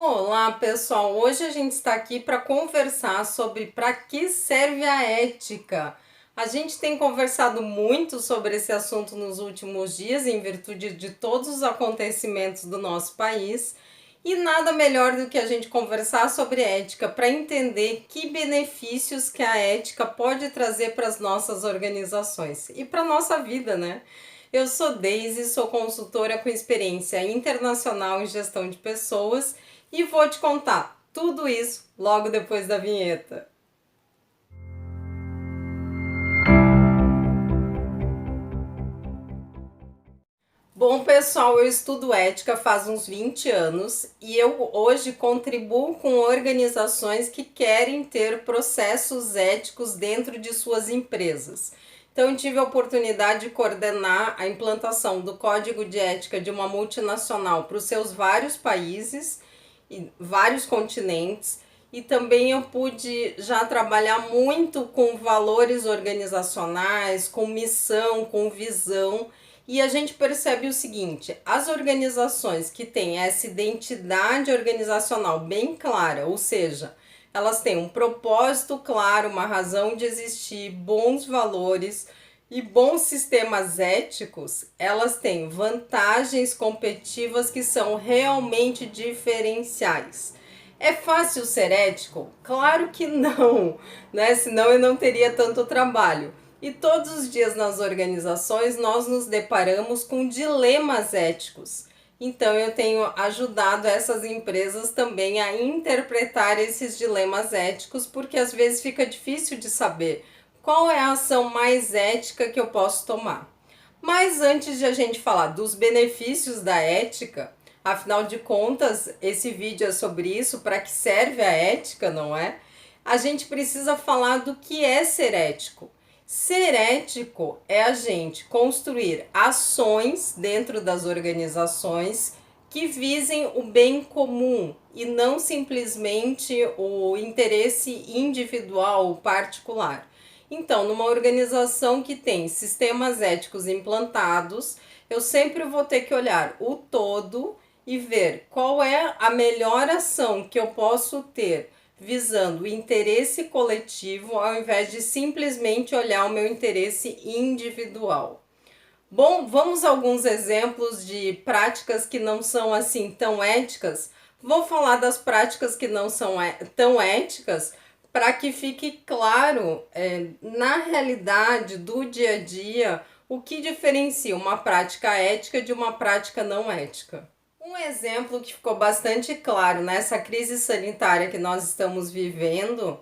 Olá, pessoal. Hoje a gente está aqui para conversar sobre para que serve a ética. A gente tem conversado muito sobre esse assunto nos últimos dias, em virtude de todos os acontecimentos do nosso país, e nada melhor do que a gente conversar sobre ética para entender que benefícios que a ética pode trazer para as nossas organizações e para a nossa vida, né? Eu sou Deise, sou consultora com experiência internacional em gestão de pessoas e vou te contar tudo isso logo depois da vinheta. Bom, pessoal, eu estudo ética faz uns 20 anos e eu hoje contribuo com organizações que querem ter processos éticos dentro de suas empresas. Então, eu tive a oportunidade de coordenar a implantação do Código de Ética de uma multinacional para os seus vários países e vários continentes. E também eu pude já trabalhar muito com valores organizacionais, com missão, com visão. E a gente percebe o seguinte: as organizações que têm essa identidade organizacional bem clara, ou seja, elas têm um propósito claro, uma razão de existir, bons valores e bons sistemas éticos, elas têm vantagens competitivas que são realmente diferenciais. É fácil ser ético? Claro que não, né? Senão eu não teria tanto trabalho. E todos os dias nas organizações nós nos deparamos com dilemas éticos. Então eu tenho ajudado essas empresas também a interpretar esses dilemas éticos, porque às vezes fica difícil de saber qual é a ação mais ética que eu posso tomar. Mas antes de a gente falar dos benefícios da ética, afinal de contas, esse vídeo é sobre isso, para que serve a ética, não é? A gente precisa falar do que é ser ético. Ser ético é a gente construir ações dentro das organizações que visem o bem comum e não simplesmente o interesse individual, particular. Então, numa organização que tem sistemas éticos implantados, eu sempre vou ter que olhar o todo e ver qual é a melhor ação que eu posso ter visando o interesse coletivo ao invés de simplesmente olhar o meu interesse individual. Bom, vamos a alguns exemplos de práticas que não são assim tão éticas. Vou falar das práticas que não são tão éticas para que fique claro, na realidade do dia a dia, o que diferencia uma prática ética de uma prática não ética. Um exemplo que ficou bastante claro nessa crise sanitária que nós estamos vivendo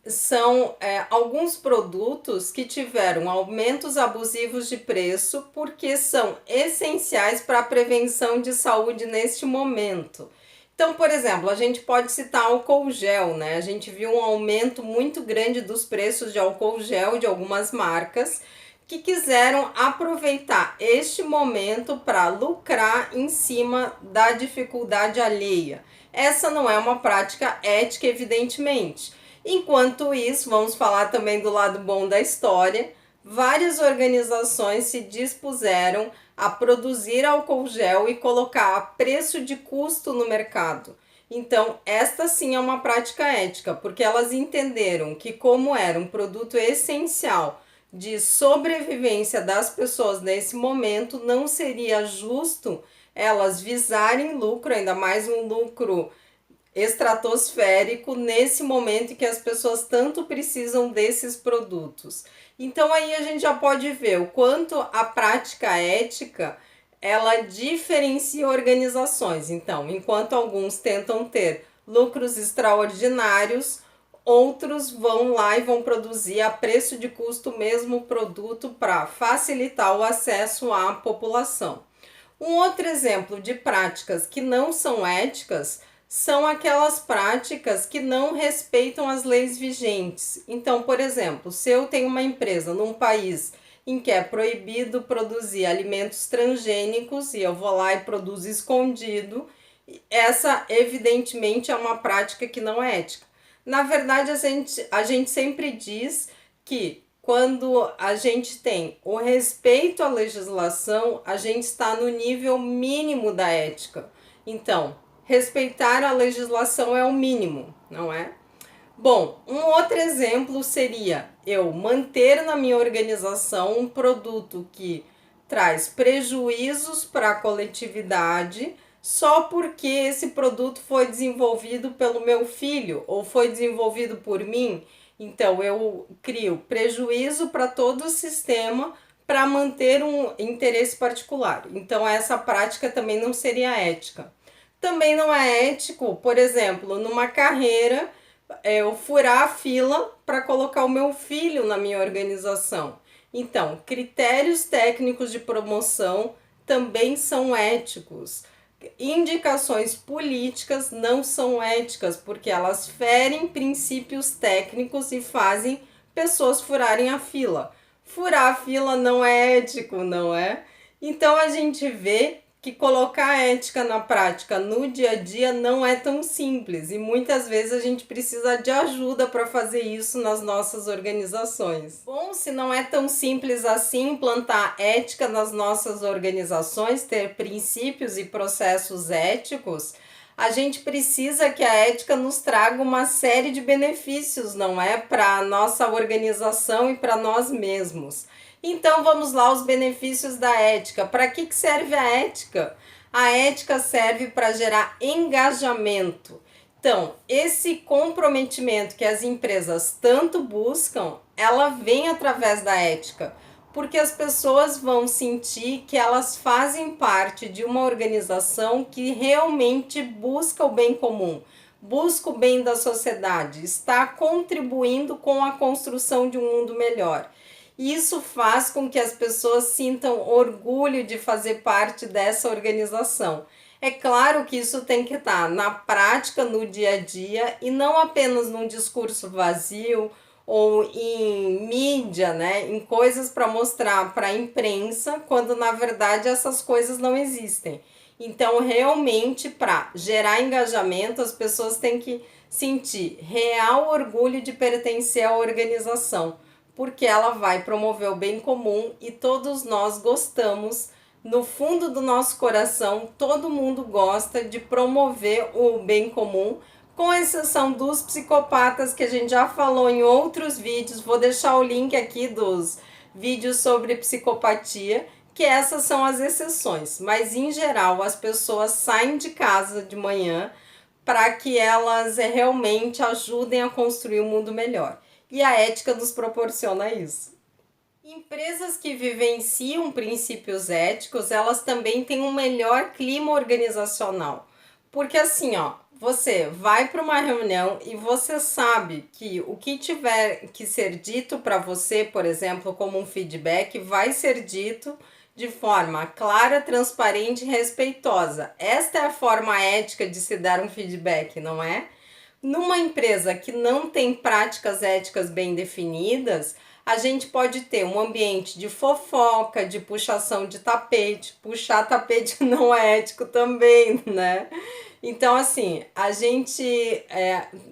são alguns produtos que tiveram aumentos abusivos de preço porque são essenciais para a prevenção de saúde neste momento. Então, por exemplo, a gente pode citar álcool gel, né? A gente viu um aumento muito grande dos preços de álcool gel de algumas marcas que quiseram aproveitar este momento para lucrar em cima da dificuldade alheia. Essa não é uma prática ética, evidentemente. Enquanto isso, vamos falar também do lado bom da história. Várias organizações se dispuseram a produzir álcool gel e colocar a preço de custo no mercado. Então, esta sim é uma prática ética, porque elas entenderam que, como era um produto essencial de sobrevivência das pessoas nesse momento, não seria justo elas visarem lucro, ainda mais um lucro estratosférico, nesse momento em que as pessoas tanto precisam desses produtos. Então aí a gente já pode ver o quanto a prática ética ela diferencia organizações. Então, enquanto alguns tentam ter lucros extraordinários, outros vão lá e vão produzir a preço de custo o mesmo produto para facilitar o acesso à população. Um outro exemplo de práticas que não são éticas são aquelas práticas que não respeitam as leis vigentes. Então, por exemplo, se eu tenho uma empresa num país em que é proibido produzir alimentos transgênicos e eu vou lá e produzo escondido, essa evidentemente é uma prática que não é ética. Na verdade, a gente sempre diz que quando a gente tem o respeito à legislação, a gente está no nível mínimo da ética. Então, respeitar a legislação é o mínimo, não é? Bom, um outro exemplo seria eu manter na minha organização um produto que traz prejuízos para a coletividade só porque esse produto foi desenvolvido pelo meu filho ou foi desenvolvido por mim. Então, eu crio prejuízo para todo o sistema para manter um interesse particular. Então, essa prática também não seria ética. Também não é ético, por exemplo, numa carreira, eu furar a fila para colocar o meu filho na minha organização. Então, critérios técnicos de promoção também são éticos. Indicações políticas não são éticas, porque elas ferem princípios técnicos e fazem pessoas furarem a fila. Furar a fila não é ético, não é? Então a gente vê que colocar a ética na prática no dia a dia não é tão simples e muitas vezes a gente precisa de ajuda para fazer isso nas nossas organizações. Bom, se não é tão simples assim implantar ética nas nossas organizações, ter princípios e processos éticos, a gente precisa que a ética nos traga uma série de benefícios, não é? Para a nossa organização e para nós mesmos. Então vamos lá, os benefícios da ética. Para que serve a ética? A ética serve para gerar engajamento. Então, esse comprometimento que as empresas tanto buscam, ela vem através da ética, porque as pessoas vão sentir que elas fazem parte de uma organização que realmente busca o bem comum, busca o bem da sociedade, está contribuindo com a construção de um mundo melhor. Isso faz com que as pessoas sintam orgulho de fazer parte dessa organização. É claro que isso tem que estar na prática, no dia a dia, e não apenas num discurso vazio ou em mídia, né? Em coisas para mostrar para a imprensa, quando na verdade essas coisas não existem. Então, realmente, para gerar engajamento, as pessoas têm que sentir real orgulho de pertencer à organização, porque ela vai promover o bem comum e todos nós gostamos, no fundo do nosso coração, todo mundo gosta de promover o bem comum, com exceção dos psicopatas que a gente já falou em outros vídeos. Vou deixar o link aqui dos vídeos sobre psicopatia, que essas são as exceções, mas em geral as pessoas saem de casa de manhã para que elas realmente ajudem a construir um mundo melhor. E a ética nos proporciona isso. Empresas que vivenciam princípios éticos, elas também têm um melhor clima organizacional. Porque assim, ó, você vai para uma reunião e você sabe que o que tiver que ser dito para você, por exemplo, como um feedback, vai ser dito de forma clara, transparente e respeitosa. Esta é a forma ética de se dar um feedback, não é? Numa empresa que não tem práticas éticas bem definidas, a gente pode ter um ambiente de fofoca, de puxação de tapete. Puxar tapete não é ético também, né? Então, assim, a gente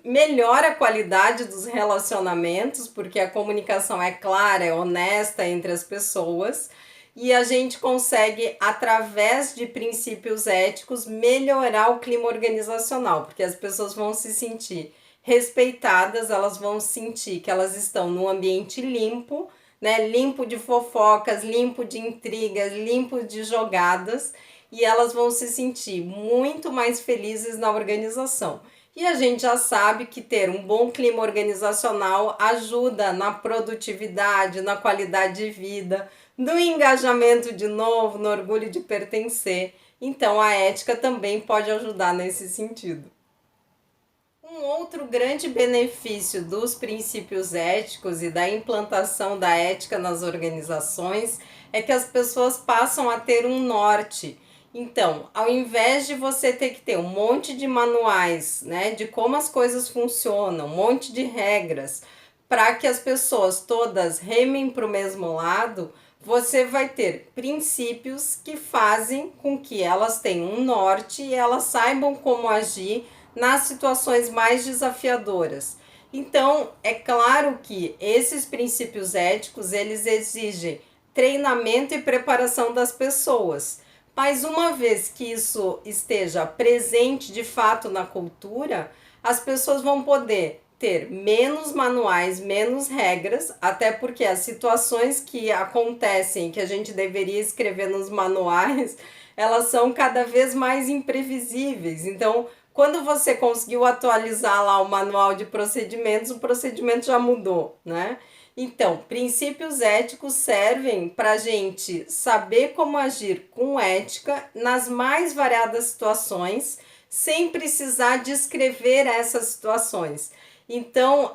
melhora a qualidade dos relacionamentos, porque a comunicação é clara, é honesta entre as pessoas, e a gente consegue, através de princípios éticos, melhorar o clima organizacional, porque as pessoas vão se sentir respeitadas, elas vão sentir que elas estão num ambiente limpo, né? Limpo de fofocas, limpo de intrigas, limpo de jogadas, e elas vão se sentir muito mais felizes na organização. E a gente já sabe que ter um bom clima organizacional ajuda na produtividade, na qualidade de vida, no engajamento de novo, no orgulho de pertencer. Então a ética também pode ajudar nesse sentido. Um outro grande benefício dos princípios éticos e da implantação da ética nas organizações é que as pessoas passam a ter um norte. Então, ao invés de você ter que ter um monte de manuais, né, de como as coisas funcionam, um monte de regras, para que as pessoas todas remem para o mesmo lado, você vai ter princípios que fazem com que elas tenham um norte e elas saibam como agir nas situações mais desafiadoras. Então, é claro que esses princípios éticos, eles exigem treinamento e preparação das pessoas, Mas uma vez que isso esteja presente de fato na cultura, as pessoas vão poder ter menos manuais, menos regras, até porque as situações que acontecem, que a gente deveria escrever nos manuais, elas são cada vez mais imprevisíveis. Então, quando você conseguiu atualizar lá o manual de procedimentos, o procedimento já mudou, né? Então, princípios éticos servem para a gente saber como agir com ética nas mais variadas situações, sem precisar descrever essas situações. Então,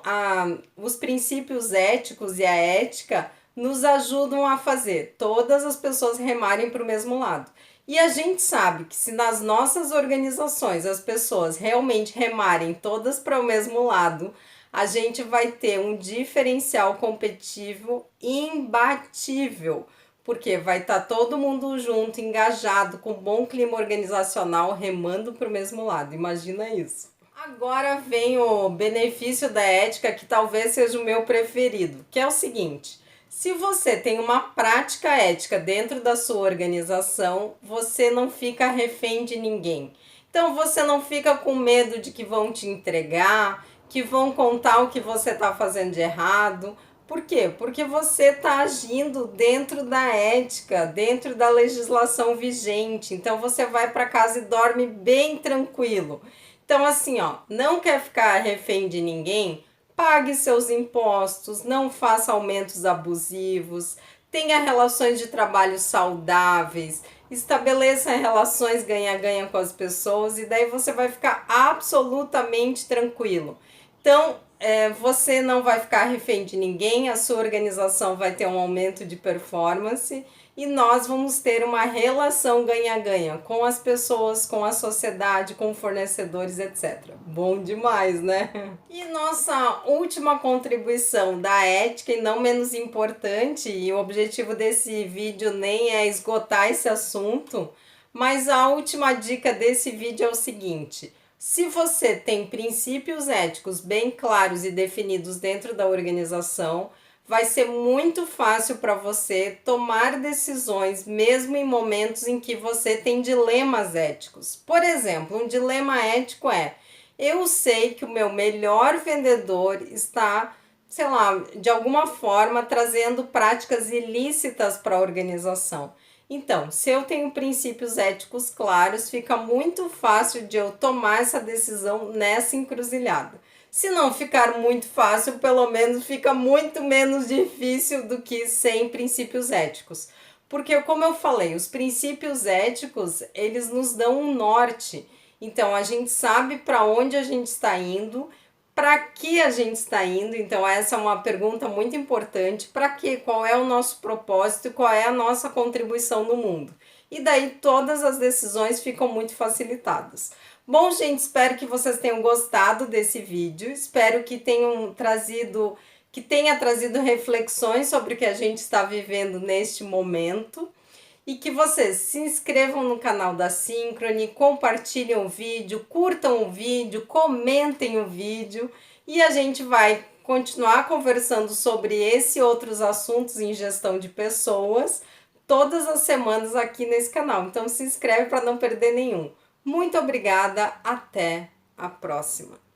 os princípios éticos e a ética nos ajudam a fazer todas as pessoas remarem para o mesmo lado. E a gente sabe que se nas nossas organizações as pessoas realmente remarem todas para o mesmo lado, a gente vai ter um diferencial competitivo imbatível, porque vai estar todo mundo junto, engajado, com bom clima organizacional, remando para o mesmo lado. Imagina isso. Agora vem o benefício da ética, que talvez seja o meu preferido, que é o seguinte: se você tem uma prática ética dentro da sua organização, você não fica refém de ninguém. Então você não fica com medo de que vão te entregar, que vão contar o que você está fazendo de errado. Por quê? Porque você está agindo dentro da ética, dentro da legislação vigente. Então você vai para casa e dorme bem tranquilo. Então, assim, ó, não quer ficar refém de ninguém? Pague seus impostos, não faça aumentos abusivos, tenha relações de trabalho saudáveis, estabeleça relações ganha-ganha com as pessoas e daí você vai ficar absolutamente tranquilo. Então, você não vai ficar refém de ninguém, a sua organização vai ter um aumento de performance e nós vamos ter uma relação ganha-ganha com as pessoas, com a sociedade, com fornecedores, etc. Bom demais, né? E nossa última contribuição da ética, e não menos importante, e o objetivo desse vídeo nem é esgotar esse assunto, mas a última dica desse vídeo é o seguinte: se você tem princípios éticos bem claros e definidos dentro da organização, vai ser muito fácil para você tomar decisões, mesmo em momentos em que você tem dilemas éticos. Por exemplo, um dilema ético é: eu sei que o meu melhor vendedor está, sei lá, de alguma forma trazendo práticas ilícitas para a organização. Então, se eu tenho princípios éticos claros, fica muito fácil de eu tomar essa decisão nessa encruzilhada. Se não ficar muito fácil, pelo menos fica muito menos difícil do que sem princípios éticos. Porque, como eu falei, os princípios éticos, eles nos dão um norte. Então, a gente sabe para onde a gente está indo, para que a gente está indo. Então, essa é uma pergunta muito importante. Para quê? Qual é o nosso propósito? Qual é a nossa contribuição no mundo? E daí todas as decisões ficam muito facilitadas. Bom, gente, espero que vocês tenham gostado desse vídeo. Espero que tenha trazido reflexões sobre o que a gente está vivendo neste momento. E que vocês se inscrevam no canal da Synchrony, compartilhem o vídeo, curtam o vídeo, comentem o vídeo e a gente vai continuar conversando sobre esse e outros assuntos em gestão de pessoas todas as semanas aqui nesse canal. Então se inscreve para não perder nenhum. Muito obrigada, até a próxima!